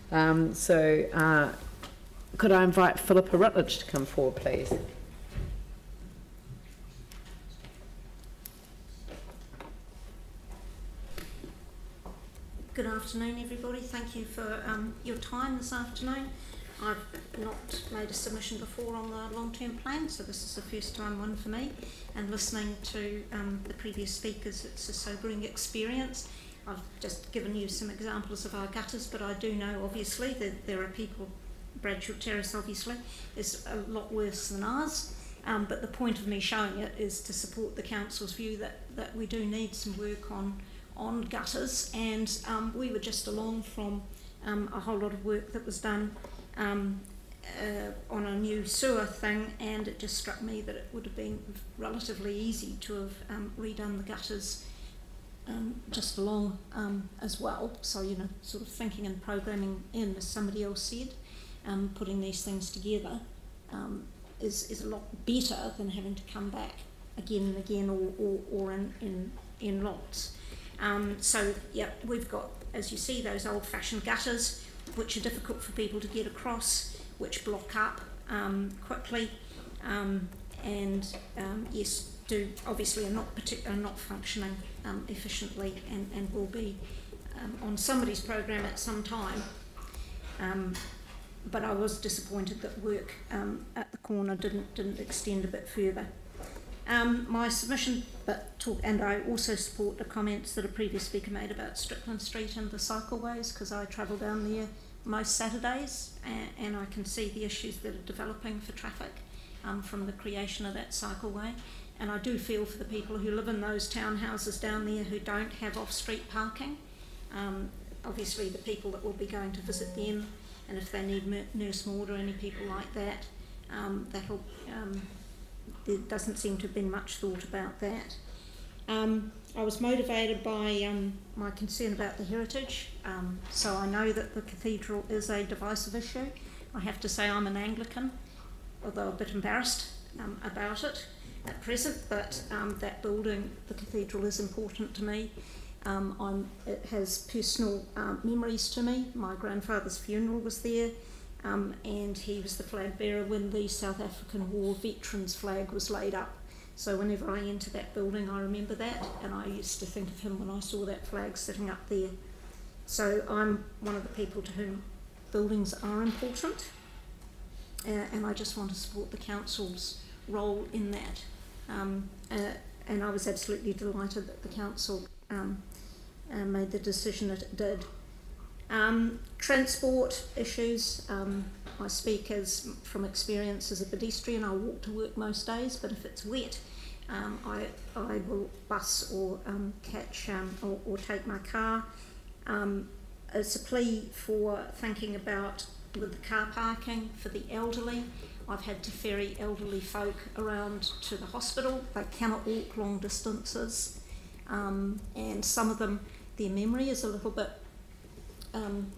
Could I invite Phillippa Rutledge to come forward, please? Good afternoon, everybody. Thank you for your time this afternoon. I've not made a submission before on the long-term plan, so this is the first time one for me. And listening to the previous speakers, it's a sobering experience. I've just given you some examples of our gutters, but I do know, obviously, that there are people, Bradshaw Terrace, obviously, is a lot worse than ours. But the point of me showing it is to support the council's view that we do need some work on gutters, and we were just along from a whole lot of work that was done on a new sewer thing, and it just struck me that it would have been relatively easy to have redone the gutters just along as well. So, you know, sort of thinking and programming in, as somebody else said, putting these things together is a lot better than having to come back again and again, or in lots. So yeah, we've got, as you see, those old-fashioned gutters which are difficult for people to get across, which block up quickly, and yes, obviously are not functioning efficiently, and will be on somebody's program at some time. But I was disappointed that work at the corner didn't extend a bit further. My submission, and I also support the comments that a previous speaker made about Strickland Street and the cycleways, because I travel down there most Saturdays, and I can see the issues that are developing for traffic from the creation of that cycleway. And I do feel for the people who live in those townhouses down there who don't have off-street parking. Obviously the people that will be going to visit them, and if they need Nurse Maud or any people like that, there doesn't seem to have been much thought about that. I was motivated by my concern about the heritage, so I know that the cathedral is a divisive issue. I have to say I'm an Anglican, although a bit embarrassed about it at present, but that building, the cathedral, is important to me. It has personal memories to me. My grandfather's funeral was there, and he was the flag bearer when the South African War veterans flag was laid up. So whenever I enter that building, I remember that, and I used to think of him when I saw that flag sitting up there. So I'm one of the people to whom buildings are important, and I just want to support the council's role in that. And I was absolutely delighted that the council made the decision that it did. Transport issues, I speak from experience as a pedestrian. I walk to work most days, but if it's wet, I will bus or catch or take my car. It's a plea for thinking about with the car parking for the elderly. I've had to ferry elderly folk around to the hospital. They cannot walk long distances, and some of them, their memory is a little bit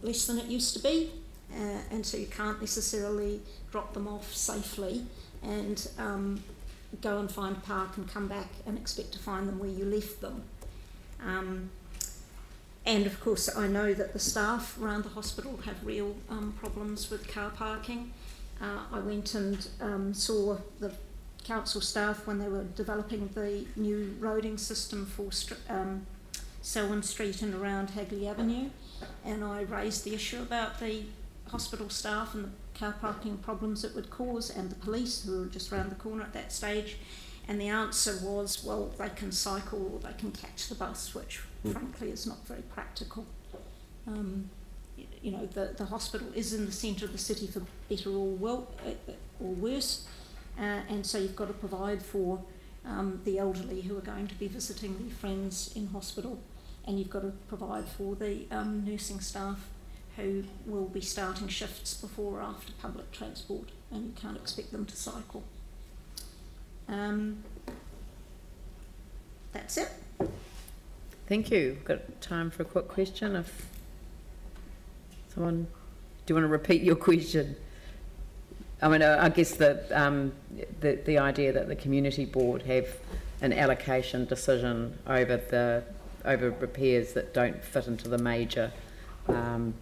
less than it used to be, and so you can't necessarily drop them off safely and go and find a park and come back and expect to find them where you left them. And of course I know that the staff around the hospital have real problems with car parking. I went and saw the council staff when they were developing the new roading system for Selwyn Street and around Hagley Avenue, and I raised the issue about the hospital staff and the car parking problems it would cause, and the police who were just round the corner at that stage, and the answer was, well, they can cycle or they can catch the bus, which frankly is not very practical. You know, the hospital is in the centre of the city for better or worse, and so you've got to provide for the elderly who are going to be visiting their friends in hospital, and you've got to provide for the nursing staff who will be starting shifts before or after public transport, and you can't expect them to cycle. That's it. Thank you. Got time for a quick question? If someone, do you want to repeat your question? I mean, I guess the idea that the community board have an allocation decision over repairs that don't fit into the major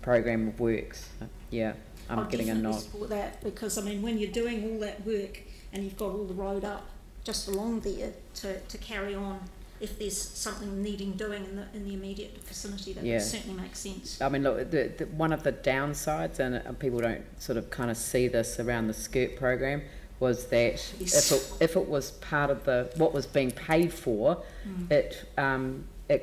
program of works. Yeah, I'm getting a nod. I support that, because I mean, when you're doing all that work and you've got all the road up just along there to carry on, if there's something needing doing in the immediate vicinity, that would certainly make sense. I mean, look, one of the downsides, and people don't sort of kind of see this around the skirt program, was that if it was part of what was being paid for, it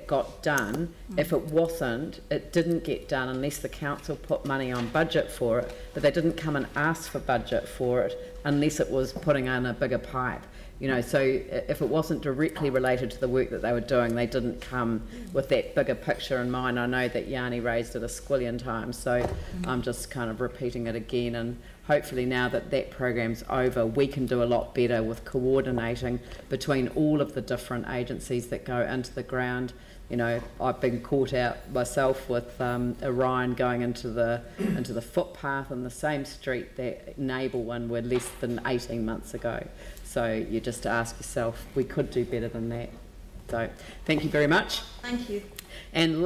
got done. If it wasn't, it didn't get done unless the council put money on budget for it, but they didn't come and ask for budget for it unless it was putting in a bigger pipe. You know, so if it wasn't directly related to the work that they were doing, they didn't come with that bigger picture in mind. I know that Yanni raised it a squillion times, so I'm just kind of repeating it again, and hopefully now that that program's over, we can do a lot better with coordinating between all of the different agencies that go into the ground. You know, I've been caught out myself with Orion going into the footpath on the same street that Naval one were less than 18 months ago. So you just ask yourself, we could do better than that. So thank you very much. Thank you. And